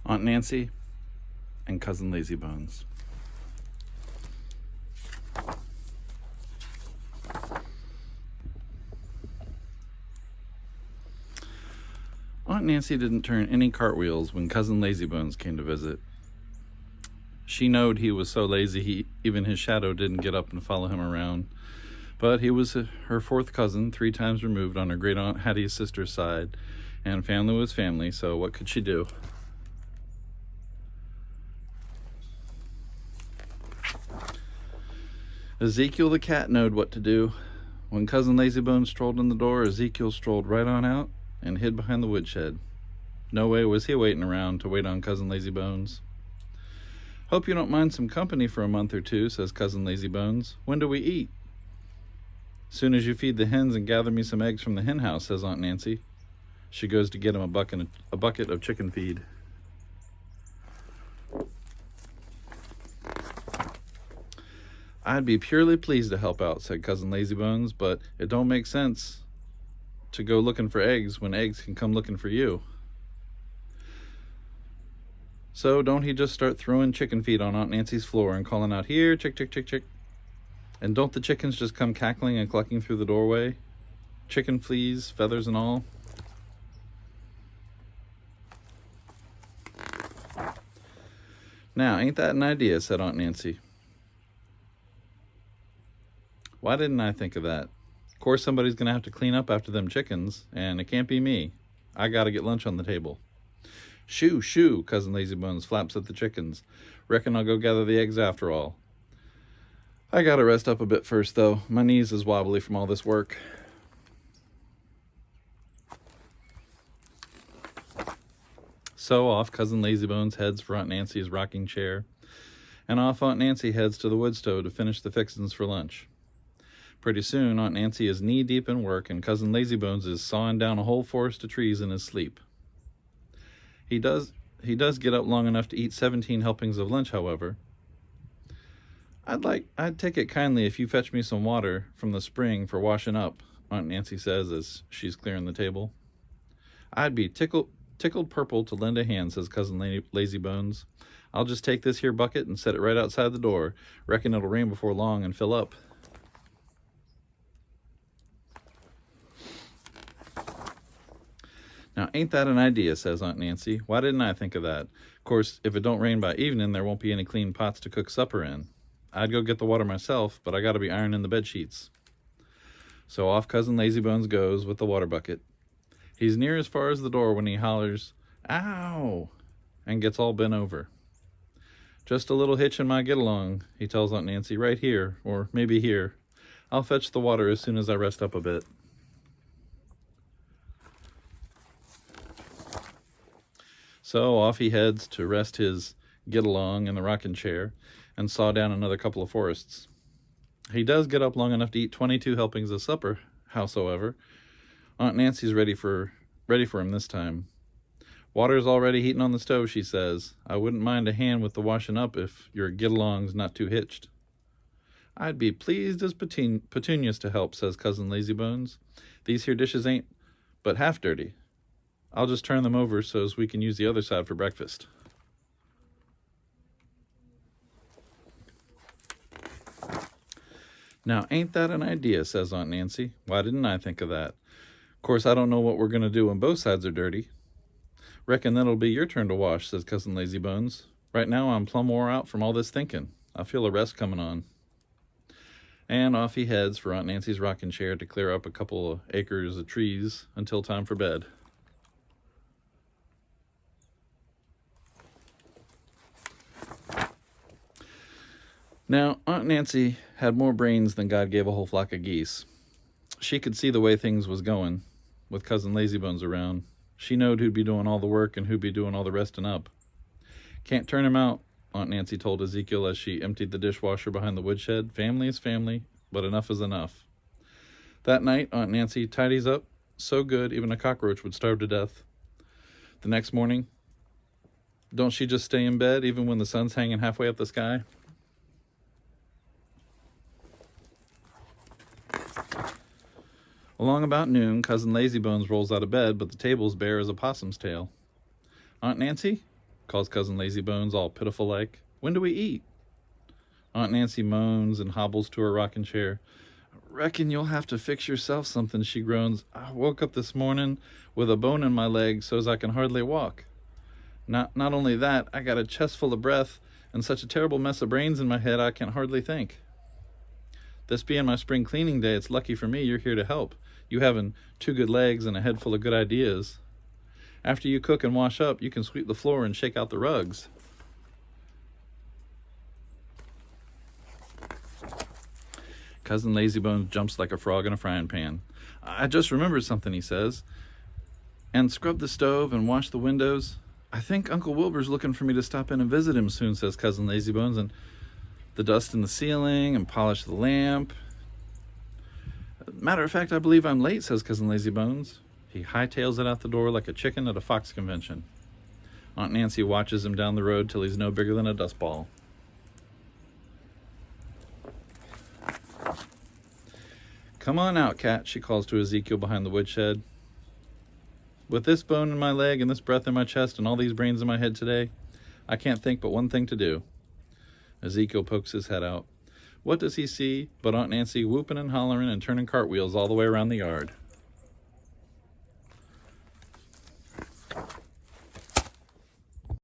Aunt Nancy and Cousin Lazybones. Aunt Nancy didn't turn any cartwheels when Cousin Lazybones came to visit. She knowed he was so lazy even his shadow didn't get up and follow him around. But he was her fourth cousin, 3 times removed on her great Aunt Hattie's sister's side, and family was family, so what could she do? Ezekiel the cat knowed what to do. When Cousin Lazybones strolled in the door, Ezekiel strolled right on out and hid behind the woodshed. No way was he waiting around to wait on Cousin Lazybones. "Hope you don't mind some company for a month or two," says Cousin Lazybones. "When do we eat?" "Soon as you feed the hens and gather me some eggs from the hen house," says Aunt Nancy. She goes to get him a bucket of chicken feed. "I'd be purely pleased to help out," said Cousin Lazybones, "but it don't make sense to go looking for eggs when eggs can come looking for you." So don't he just start throwing chicken feed on Aunt Nancy's floor and calling out, "Here, chick, chick, chick, chick." And don't the chickens just come cackling and clucking through the doorway? Chicken fleas, feathers and all. "Now, ain't that an idea?" said Aunt Nancy. "Why didn't I think of that? Of course somebody's going to have to clean up after them chickens, and it can't be me. I got to get lunch on the table." "Shoo, shoo," Cousin Lazybones flaps at the chickens. "Reckon I'll go gather the eggs after all. I got to rest up a bit first, though. My knees is wobbly from all this work." So off Cousin Lazybones heads for Aunt Nancy's rocking chair, and off Aunt Nancy heads to the wood stove to finish the fixins for lunch. Pretty soon, Aunt Nancy is knee-deep in work, and Cousin Lazybones is sawing down a whole forest of trees in his sleep. He does get up long enough to eat 17 helpings of lunch, however. I'd take it kindly if you fetch me some water from the spring for washing up," Aunt Nancy says as she's clearing the table. "I'd be tickled purple to lend a hand," says Cousin Lazybones. "I'll just take this here bucket and set it right outside the door. Reckon it'll rain before long and fill up." "Now, ain't that an idea?" says Aunt Nancy. "Why didn't I think of that? Of course, if it don't rain by evening, there won't be any clean pots to cook supper in. I'd go get the water myself, but I got to be ironing the bed sheets." So off Cousin Lazybones goes with the water bucket. He's near as far as the door when he hollers, "Ow!" and gets all bent over. "Just a little hitch in my get-along," he tells Aunt Nancy, "right here, or maybe here. I'll fetch the water as soon as I rest up a bit." So off he heads to rest his get-along in the rocking chair and saw down another couple of forests. He does get up long enough to eat 22 helpings of supper, howsoever. Aunt Nancy's ready for him this time. "Water's already heating on the stove," she says. "I wouldn't mind a hand with the washing up if your get-along's not too hitched." "I'd be pleased as petunias to help," says Cousin Lazybones. "These here dishes ain't but half dirty. I'll just turn them over so's we can use the other side for breakfast." "Now, ain't that an idea?" says Aunt Nancy. "Why didn't I think of that? Of course, I don't know what we're going to do when both sides are dirty." "Reckon that'll be your turn to wash," says Cousin Lazybones. "Right now I'm plumb wore out from all this thinking. I feel a rest coming on." And off he heads for Aunt Nancy's rocking chair to clear up a couple of acres of trees until time for bed. Now, Aunt Nancy had more brains than God gave a whole flock of geese. She could see the way things was going, with Cousin Lazybones around. She knowed who'd be doing all the work and who'd be doing all the resting up. "Can't turn him out," Aunt Nancy told Ezekiel as she emptied the dishwasher behind the woodshed. "Family is family, but enough is enough." That night, Aunt Nancy tidies up so good even a cockroach would starve to death. The next morning, don't she just stay in bed even when the sun's hanging halfway up the sky? Along about noon, Cousin Lazybones rolls out of bed, but the table's bare as a possum's tail. "Aunt Nancy, calls Cousin Lazybones, all pitiful-like. "When do we eat?" Aunt Nancy moans and hobbles to her rocking chair. "Reckon you'll have to fix yourself something," she groans. "I woke up this morning with a bone in my leg so's I can hardly walk. Not only that, I got a chest full of breath and such a terrible mess of brains in my head I can hardly think. This being my spring cleaning day, it's lucky for me you're here to help, you having 2 good legs and a head full of good ideas. After you cook and wash up, you can sweep the floor and shake out the rugs." Cousin Lazybones jumps like a frog in a frying pan. "I just remembered something," he says. "And scrub the stove and wash the windows. I think Uncle Wilbur's looking for me to stop in and visit him soon," says Cousin Lazybones, "and the dust in the ceiling and polish the lamp. Matter of fact, I believe I'm late," says Cousin Lazybones. He hightails it out the door like a chicken at a fox convention. Aunt Nancy watches him down the road till he's no bigger than a dust ball. "Come on out, cat," she calls to Ezekiel behind the woodshed. "With this bone in my leg and this breath in my chest and all these brains in my head today, I can't think but one thing to do." Ezekiel pokes his head out. What does he see but Aunt Nancy whooping and hollering and turning cartwheels all the way around the yard?